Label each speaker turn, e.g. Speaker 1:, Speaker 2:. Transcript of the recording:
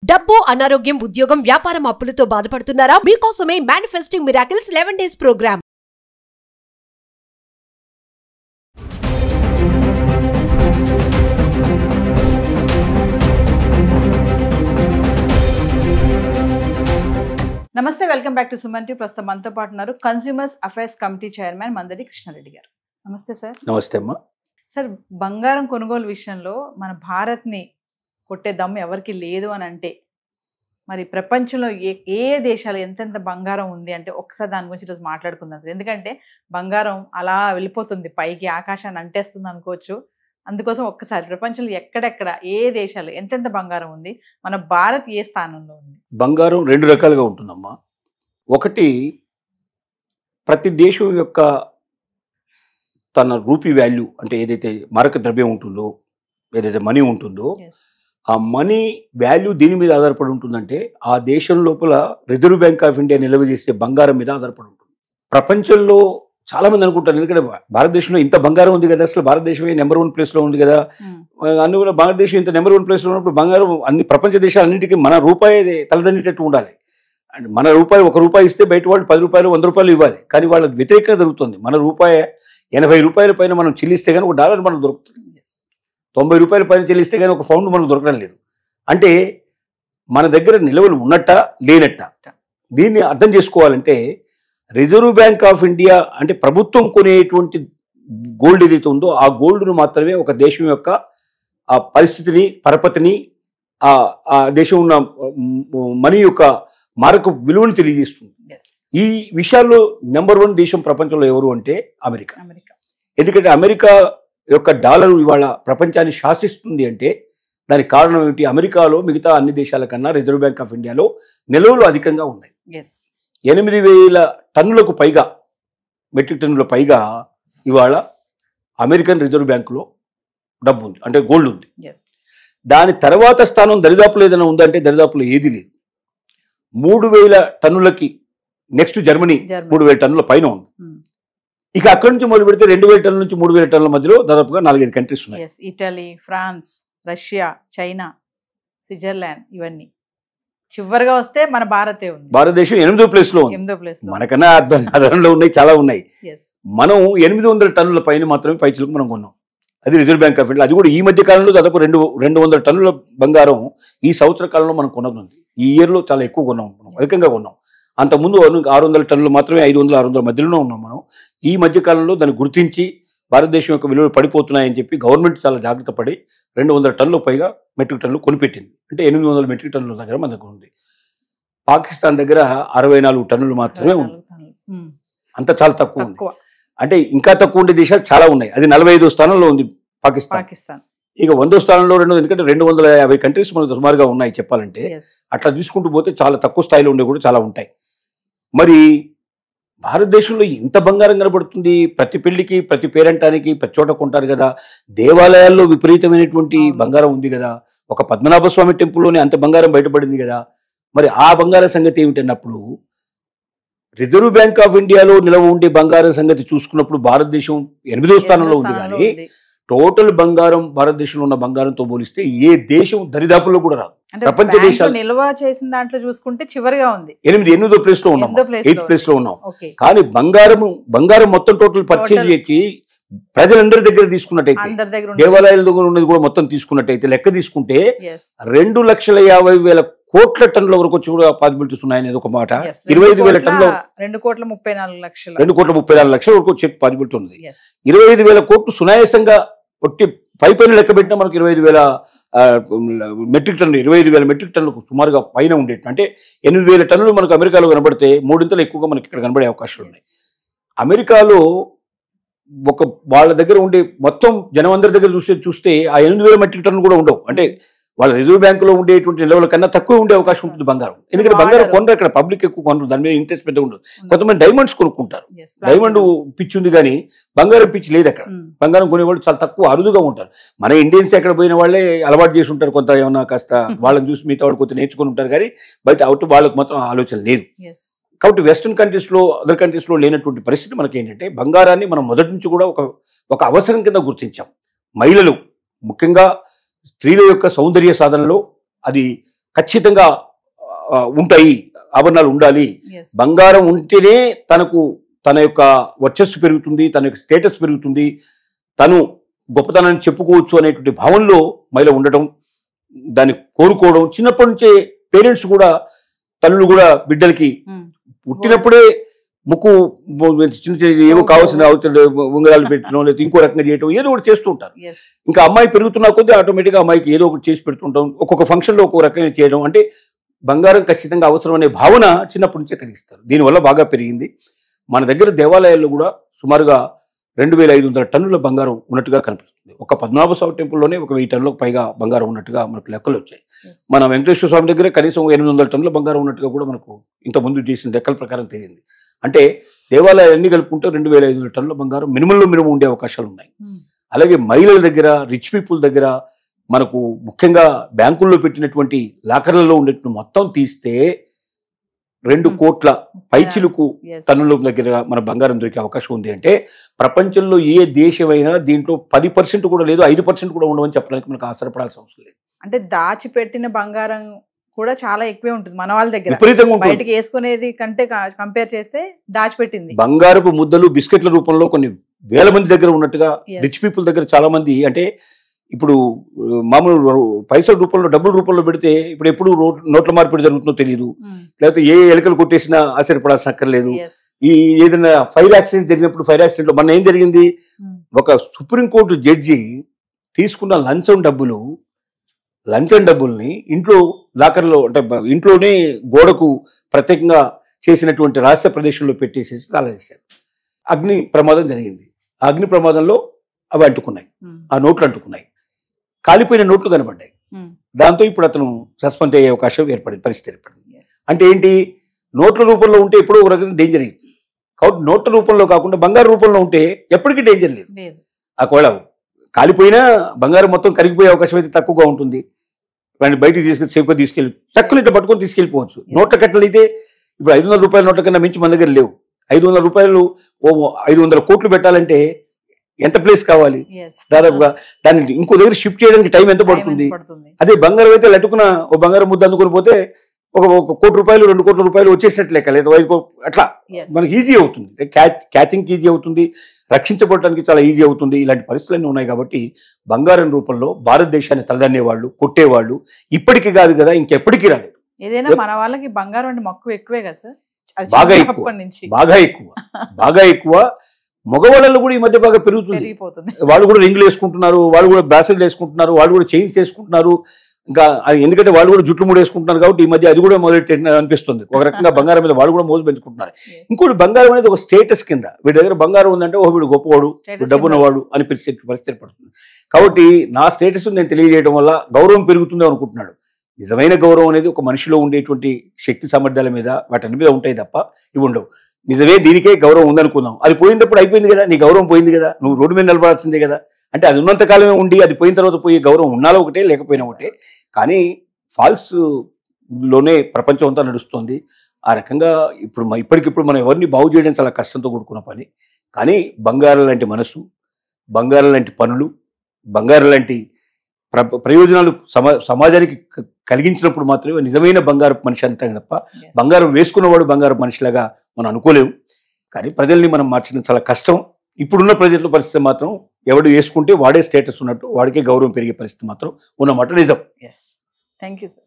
Speaker 1: డబ్బు, అనారోగ్యం, ఉద్యోగం, వ్యాపారం, అప్పులతో బాధపడుతున్నారా? మీకోసమే మేనిఫెస్టింగ్ మిరాకిల్స్ 11 డేస్ ప్రోగ్రామ్.
Speaker 2: నమస్తే, welcome back to Suman TV. ప్రస్తుతం మనతో పాటు ఉన్నారు consumers affairs committee chairman Mandadi Krishna Reddy గారు. నమస్తే సార్.
Speaker 3: నమస్తే అమ్మా.
Speaker 2: సార్, బంగారం కొనుగోలు విషయంలో మన భారత్ని కొట్టే దమ్ము ఎవరికి లేదు అని అంటే, మరి ప్రపంచంలో ఏ దేశాలు ఎంతెంత బంగారం ఉంది అంటే ఒకసారి దాని గురించి ఈరోజు మాట్లాడుకుందాం సార్. ఎందుకంటే బంగారం అలా వెళ్ళిపోతుంది, పైకి ఆకాశాన్ని అంటేస్తుంది అనుకోవచ్చు. అందుకోసం ఒక్కసారి ప్రపంచంలో ఎక్కడెక్కడ ఏ దేశాలు ఎంతెంత బంగారం ఉంది, మన భారత్ ఏ స్థానంలో ఉంది?
Speaker 3: బంగారం రెండు రకాలుగా ఉంటుందమ్మా. ఒకటి, ప్రతి దేశం యొక్క తన రూపీ వాల్యూ అంటే ఏదైతే మారక ద్రవ్యం ఉంటుందో, ఏదైతే మనీ ఉంటుందో, ఆ మనీ వాల్యూ దీని మీద ఆధారపడి ఉంటుందంటే ఆ దేశం లోపల రిజర్వ్ బ్యాంక్ ఆఫ్ ఇండియా నిల్వ చేసే బంగారం మీద ఆధారపడి ఉంటుంది. ప్రపంచంలో చాలా మంది అనుకుంటారు, ఎందుకంటే భారతదేశంలో ఇంత బంగారం ఉంది కదా, అసలు భారతదేశమే నెంబర్ 1 ప్లేస్లో ఉంది కదా, అన్ని కూడా భారతదేశం ఇంత నెంబర్ 1 ప్లేస్లో ఉన్నప్పుడు బంగారం అన్ని ప్రపంచ దేశాలన్నింటికీ మన రూపాయి తలదన్నేటట్టు ఉండాలి. అండ్ మన రూపాయి 1 రూపాయి ఇస్తే బయట వాళ్ళు 10 రూపాయలు 100 రూపాయలు ఇవ్వాలి. కానీ వాళ్ళ వ్యతిరేకంగా జరుగుతుంది. మన రూపాయి 80 రూపాయల పైన మనం చెల్లిస్తే కానీ $1 మనకు దొరుకుతుంది. 90 రూపాయల పైన చెల్లిస్తే కానీ ఒక పౌండ్ మనకు దొరకడం లేదు. అంటే మన దగ్గర నిల్వలు ఉన్నట్ట లేనట్ట. దీన్ని అర్థం చేసుకోవాలంటే రిజర్వ్ బ్యాంక్ ఆఫ్ ఇండియా అంటే ప్రభుత్వం కొనేటువంటి గోల్డ్ ఏదైతే ఉందో ఆ గోల్డ్ను మాత్రమే ఒక దేశం యొక్క ఆ పరిస్థితిని, పరపతిని, ఆ దేశం ఉన్న మనీ యొక్క మారక విలువను తెలియజేస్తుంది. ఈ విషయాల్లో నెంబర్ 1 దేశం ప్రపంచంలో ఎవరు అంటే అమెరికా. ఎందుకంటే అమెరికా యొక్క డాలర్ ఇవాళ ప్రపంచాన్ని శాసిస్తుంది అంటే దానికి కారణం ఏమిటి? అమెరికాలో మిగతా అన్ని దేశాల కన్నా రిజర్వ్ బ్యాంక్ ఆఫ్ ఇండియాలో నిల్వలు అధికంగా ఉన్నాయి. 8,000 టన్నులకు పైగా, మెట్రిక్ టన్నుల పైగా ఇవాళ అమెరికన్ రిజర్వ్ బ్యాంకులో డబ్బు ఉంది, అంటే గోల్డ్ ఉంది. దాని తర్వాత స్థానం దరిదాపులో ఏదైనా ఉందంటే దరిదాపులో ఏది లేదు. 3,000 టన్నులకి నెక్స్ట్ జర్మనీ 3,000 టన్నుల పైన ఉంది. ఇక అక్కడి నుంచి మొదలు పెడితే 2,000 టన్నుల నుంచి 3,000 టన్నుల మధ్యలో దాదాపుగా 4-5 కంట్రీస్ ఉన్నాయి.
Speaker 2: Italy, France, Russia, China, Switzerland, ఇవన్నీ చివరిగా వస్తే మన భారతే ఉంది.
Speaker 3: భారతదేశం 8వ ప్లేస్లో ఉంది. మనకన్నా అదనంలో ఉన్నాయి, చాలా ఉన్నాయి. మనం 800 టన్నుల పైన మాత్రమే పైచులకు మనం కొన్నాం. అది రిజర్వ్ బ్యాంక్ ఆఫ్ ఇండియా. అది కూడా ఈ మధ్య కాలంలో దాదాపు 200 టన్నుల బంగారం ఈ సంవత్సర కాలంలో మనం కొన్నది. ఈ ఇయర్లో చాలా ఎక్కువ కొన్నాం, మనం అధికంగా కొన్నాం. అంతకుముందు 600 టన్నులు మాత్రమే, 500-600 మధ్యలోనే ఉన్నాం మనం. ఈ మధ్య కాలంలో దాన్ని గుర్తించి భారతదేశం యొక్క విలువలు పడిపోతున్నాయని చెప్పి గవర్నమెంట్ చాలా జాగ్రత్త పడి 200 టన్నులకు పైగా మెట్రిక్ టన్నులు కొనిపెట్టింది. అంటే 800 మెట్రిక్ టన్నుల దగ్గర మన దగ్గర ఉంది. పాకిస్తాన్ దగ్గర 64 టన్నులు మాత్రమే ఉంది. అంత చాలా తక్కువ ఉంది. అంటే ఇంకా తక్కువ ఉండే దేశాలు చాలా ఉన్నాయి. అది 45వ స్థానంలో ఉంది పాకిస్తాన్. ఇక 100వ స్థానంలో ఎందుకంటే 250 కంట్రీస్ మనకు సుమారుగా ఉన్నాయి చెప్పాలంటే. అట్లా తీసుకుంటూ పోతే చాలా తక్కువ స్థాయిలో ఉండే కూడా చాలా ఉంటాయి. మరి భారతదేశంలో ఇంత బంగారం కనబడుతుంది. ప్రతి పెళ్లికి, ప్రతి పేరంటానికి, ప్రతి చోట కొంటారు కదా. దేవాలయాల్లో విపరీతమైనటువంటి బంగారం ఉంది కదా. ఒక పద్మనాభ స్వామి టెంపుల్లోనే అంత బంగారం బయటపడింది కదా. మరి ఆ బంగారం సంగతి ఏమిటన్నప్పుడు రిజర్వ్ బ్యాంక్ ఆఫ్ ఇండియాలో నిలవ ఉండే బంగారం సంగతి చూసుకున్నప్పుడు భారతదేశం 8వ స్థానంలో ఉంది. కానీ టోటల్ బంగారం భారతదేశంలో ఉన్న బంగారంతో పోలిస్తే ఏ దేశం దరిదాపుల్లో కూడా రాదు. ప్రపంచ దేశాలు
Speaker 2: నిల్వ చేసిన దాంట్లో చూసుకుంటే చివరిగా ఉంది.
Speaker 3: 8వ ప్లేస్ లో ఉన్నాం, 8th ప్లేస్ లో ఉన్నాం. కానీ బంగారం మొత్తం టోటల్ పర్చేజ్ చేసి ప్రజలందరి దగ్గర తీసుకున్నట్టయితే, దేవాలయాల దగ్గర ఉన్నది కూడా మొత్తం తీసుకున్నట్టయితే లెక్క తీసుకుంటే 2,50,000 కోట్ల టన్నుల వరకు వచ్చి కూడా పాసిబిలిటీస్ ఉన్నాయనేది ఒక మాట. 25,000 టన్నులు, 2,34 లక్షల వరకు వచ్చే పాసిబిలిటీ ఉంది. 25,000 కోట్లు సునాయాసంగా ఒట్టి పైన లెక్క పెట్టినా మనకు 25,000 మెట్రిక్ టన్నులు, 25,000 మెట్రిక్ టన్నులకు సుమారుగా పైన ఉండేది. అంటే 8,000 టన్నులు మనకు అమెరికాలో కనబడితే 3 ఎక్కువగా మనకి ఇక్కడ కనబడే అవకాశాలు ఉన్నాయి. అమెరికాలో వాళ్ళ దగ్గర ఉండే మొత్తం జనం అందరి దగ్గర చూస్తే ఆ 8,000 మెట్రిక్ టన్నులు కూడా ఉండవు. అంటే వాళ్ళ రిజర్వ్ బ్యాంకులో ఉండేటువంటి నిల్వల కన్నా తక్కువ ఉండే అవకాశం ఉంటుంది బంగారం. ఎందుకంటే బంగారం కొనరు, ఇక్కడ పబ్లిక్ ఎక్కువ కొనరు, దాని మీద ఇంట్రెస్ట్ పెద్దగా ఉండదు. కొంతమంది డైమండ్స్ కొనుక్కుంటారు. డైమండ్ పిచ్చి ఉంది కానీ బంగారం పిచ్చి లేదు అక్కడ. బంగారం కొనేవాళ్ళు చాలా తక్కువ, అరుదుగా ఉంటారు. మన ఇండియన్స్ ఎక్కడ పోయిన వాళ్ళే అలవాటు చేసి ఉంటారు. కొంత ఏమన్నా కాస్త వాళ్ళని చూసి మిగతా వాళ్ళు కొంత నేర్చుకుని ఉంటారు. కానీ బయట అవుట్ వాళ్ళకు మాత్రం ఆలోచన లేదు. కాబట్టి వెస్టర్న్ కంట్రీస్లో, అదర్ కంట్రీస్లో లేనటువంటి పరిస్థితి మనకి ఏంటంటే బంగారాన్ని మనం మొదటి నుంచి కూడా ఒక అవసరం కింద గుర్తించాం. మహిళలు ముఖ్యంగా స్త్రీల యొక్క సౌందర్య సాధనలో అది ఖచ్చితంగా ఉంటాయి, ఆభరణాలు ఉండాలి.
Speaker 2: Yes.
Speaker 3: బంగారం ఉంటేనే తన యొక్క వర్చస్సు పెరుగుతుంది, తన యొక్క స్టేటస్ పెరుగుతుంది, తను గొప్పతనాన్ని చెప్పుకోవచ్చు అనేటువంటి భావనలో మహిళ ఉండటం, దాన్ని కోరుకోవడం. చిన్నప్పటి నుంచే పేరెంట్స్ కూడా, తల్లులు కూడా బిడ్డలకి పుట్టినప్పుడే ముక్కు చిన్న చిన్న ఏవో కావాల్సిన ఉంగరాలు పెట్టడం, లేదా ఇంకో రకంగా చేయడం, ఏదో ఒకటి చేస్తూ ఉంటారు.
Speaker 2: Yes.
Speaker 3: ఇంకా అమ్మాయి పెరుగుతున్నా కొద్దీ ఆటోమేటిక్గా అమ్మాయికి ఏదో ఒకటి చేసి పెడుతుంటాం. ఒక్కొక్క ఫంక్షన్లో ఒక్కొక్క రకంగా చేయడం. అంటే బంగారం ఖచ్చితంగా అవసరం అనే భావన చిన్నప్పటి నుంచే కలిగిస్తారు. దీనివల్ల బాగా పెరిగింది. మన దగ్గర దేవాలయాల్లో కూడా సుమారుగా 2500 టన్నుల బంగారం ఉన్నట్టుగా కనిపిస్తుంది. ఒక పద్మనాభస్వామి టెంపుల్లోనే 1000 టన్నులకు పైగా బంగారం ఉన్నట్టుగా మనకు లెక్కలు వచ్చాయి.
Speaker 2: Yes.
Speaker 3: మన వెంకటేశ్వర స్వామి దగ్గర కనీసం 800 టన్నుల బంగారం ఉన్నట్టుగా కూడా మనకు ఇంతకుముందు చేసిన లెక్కల ప్రకారం తెలియంది. అంటే దేవాలయాలు అన్ని కలుపుకుంటే 2500 టన్నుల బంగారం మినిమం ఉండే అవకాశాలు ఉన్నాయి. అలాగే మహిళల దగ్గర, రిచ్ పీపుల్ దగ్గర, మనకు ముఖ్యంగా బ్యాంకుల్లో పెట్టినటువంటి లాకర్లలో ఉండేటువంటి మొత్తం తీస్తే 2 కోట్ల పైచిలుకు
Speaker 2: Yes.
Speaker 3: టన్నుల దగ్గర మన బంగారం దొరికే అవకాశం ఉంది. అంటే ప్రపంచంలో ఏ దేశమైనా దీంట్లో 10% కూడా లేదు, 5% కూడా ఉండవని చెప్పడానికి మనకు ఆశ్చర్యపడాల్సిన అవసరం లేదు.
Speaker 2: అంటే దాచిపెట్టిన బంగారం కూడా చాలా ఎక్కువే ఉంటుంది మన వాళ్ళ దగ్గర.
Speaker 3: విపరీతంగా ఉంటుంది.
Speaker 2: బయటకి వేసుకునేది కంటే కంపేర్ చేస్తే దాచిపెట్టింది.
Speaker 3: బంగారపు ముద్దలు బిస్కెట్ల రూపంలో కొన్ని వేల మంది దగ్గర ఉన్నట్టుగా,
Speaker 2: Yes.
Speaker 3: రిచ్ పీపుల్ దగ్గర చాలా మంది. అంటే ఇప్పుడు మామూలు పైసల రూపంలో, డబ్బుల రూపంలో పెడితే ఇప్పుడు ఎప్పుడు నోట్ల మార్పిడి జరుగుతుందో తెలియదు, లేకపోతే ఏ ఎలుకలు కొట్టేసినా ఆశ్చర్యపడాల్సిన అక్కర్లేదు.
Speaker 2: Yes.
Speaker 3: ఈ ఏదైనా ఫైర్ యాక్సిడెంట్ జరిగినప్పుడు, ఫైర్ యాక్సిడెంట్ లో మన ఏం జరిగింది, ఒక సుప్రీంకోర్టు జడ్జి తీసుకున్న లంచం డబ్బుల్ని ఇంట్లో లాకర్లో, అంటే ఇంట్లోనే గోడకు ప్రత్యేకంగా చేసినటువంటి రహస్య ప్రదేశంలో పెట్టేసేసి తాళం వేశారు. అగ్ని ప్రమాదం జరిగింది. ఆ అగ్ని ప్రమాదంలో అవి అంటుకున్నాయి, ఆ నోట్లు అంటుకున్నాయి, కాలిపోయిన నోట్లు కనబడ్డాయి. దాంతో ఇప్పుడు అతను సస్పెండ్ అయ్యే అవకాశం ఏర్పడింది, పరిస్థితి ఏర్పడింది.
Speaker 2: Yes.
Speaker 3: అంటే ఏంటి, నోట్ల రూపంలో ఉంటే ఎప్పుడో ఒక రకంగా డేంజర్ అవుతుంది. కాబట్టి నోట్ల రూపంలో కాకుండా బంగారు రూపంలో ఉంటే ఎప్పటికీ డేంజర్ లేదు.
Speaker 2: లేదు.
Speaker 3: ఒకవేళ కాలిపోయినా బంగారం మొత్తం కరిగిపోయే అవకాశం అయితే తక్కువగా ఉంటుంది. వాడిని బయటికి తీసుకెళ్ళి సేఫ్గా తీసుకెళ్ళి టక్కులు ఇట్లా పట్టుకొని తీసుకెళ్ళిపోవచ్చు. నోట్ల కట్టలు అయితే ఇప్పుడు 500 రూపాయల నోట్ల కన్నా మించి మన దగ్గర లేవు. 500 రూపాయలు 500 కోట్లు పెట్టాలంటే ఎంత ప్లేస్ కావాలి?
Speaker 2: Yes.
Speaker 3: దాదాపుగా దాన్ని ఇంకో దగ్గర షిఫ్ట్ చేయడానికి టైం ఎంత పడుతుంది? అదే బంగారం అయితే లట్టుకున్న ఓ బంగారం ముద్ద అందుకొని పోతే ఒక 1 కోటి రూపాయలు, 2 కోట్ల రూపాయలు వచ్చేసినట్టు లెక్క, లేదా అట్లా
Speaker 2: Yes.
Speaker 3: మనకి ఈజీ అవుతుంది. క్యాచింగ్ ఈజీ అవుతుంది, రక్షించబడటానికి చాలా ఈజీ అవుతుంది. ఇలాంటి పరిస్థితులన్నీ ఉన్నాయి. కాబట్టి బంగారం రూపంలో భారతదేశాన్ని తలదన్నేవాళ్ళు, కొట్టేవాళ్ళు ఇప్పటికీ కాదు కదా, ఇంకెప్పటికీ రాలేదు.
Speaker 2: ఏదైనా మన వాళ్ళకి బంగారం అంటే మక్కువ ఎక్కువే కదా సార్? అది
Speaker 3: బాగా
Speaker 2: చిన్నప్పటి
Speaker 3: ఎక్కువ,
Speaker 2: నుంచి
Speaker 3: బాగా ఎక్కువ. మగవాళ్ళలో కూడా ఈ మధ్య బాగా పెరుగుతుంది.
Speaker 2: పెరిగిపోతుంది.
Speaker 3: వాళ్ళు కూడా రింగులు వేసుకుంటున్నారు, వాళ్ళు కూడా బ్రాస్లెట్లు వేసుకుంటున్నారు, వాళ్ళు కూడా చైన్స్ వేసుకుంటున్నారు. ఇంకా ఎందుకంటే వాళ్ళు కూడా జుట్లు మూడు వేసుకుంటున్నారు కాబట్టి ఈ మధ్య అది కూడా మొదలెట్టి అనిపిస్తుంది. ఒక రకంగా బంగారం మీద వాళ్ళు కూడా మోజు పెంచుకుంటున్నారు.
Speaker 2: Yes.
Speaker 3: ఇంకోటి, బంగారం అనేది ఒక స్టేటస్ కింద, వీడి దగ్గర బంగారం ఉందంటే ఓ వీడు గొప్పవాడు,
Speaker 2: Status
Speaker 3: డబ్బున్నవాడు అని పరిస్థితి పడుతుంది. కాబట్టి నా స్టేటస్ నేను తెలియజేయడం వల్ల గౌరవం పెరుగుతుంది అనుకుంటున్నాడు. నిజమైన గౌరవం అనేది ఒక మనిషిలో ఉండేటువంటి శక్తి సామర్థ్యాల మీద, వాటి మీద ఉంటాయి తప్ప ఇవి ఉండవు. నిజమే దీనికే గౌరవం ఉందనుకుందాం, అది పోయినప్పుడు అయిపోయింది కదా, నీ గౌరవం పోయింది కదా, నువ్వు రోడ్డు మీద నిలబడాల్సిందే కదా. అంటే అది ఉన్నంత కాలమే ఉండి అది పోయిన తర్వాత పోయి గౌరవం ఉన్నాలో ఒకటే, లేకపోయినా ఒకటే. కానీ ఫాల్స్ లోనే ప్రపంచం అంతా నడుస్తుంది. ఆ రకంగా ఇప్పటికిప్పుడు మనం ఎవరిని బాగు చేయడం చాలా కష్టంతో కూడుకున్న పని. కానీ బంగారం లాంటి మనసు, బంగారం లాంటి పనులు, బంగారం లాంటి ప్రయోజనాలు సమాజానికి కలిగించినప్పుడు మాత్రమే నిజమైన బంగారు మనిషి అంటాం తప్ప
Speaker 2: Yes.
Speaker 3: బంగారం వేసుకున్నవాడు బంగారు మనిషిలాగా మనం అనుకోలేము. కానీ ప్రజల్ని మనం మార్చడం చాలా కష్టం. ఇప్పుడున్న ప్రజల పరిస్థితి మాత్రం ఎవడు వేసుకుంటే వాడే స్టేటస్ ఉన్నట్టు, వాడికే గౌరవం పెరిగే పరిస్థితి మాత్రం ఉన్నమాట నిజం.
Speaker 2: Yes. Thank you, sir.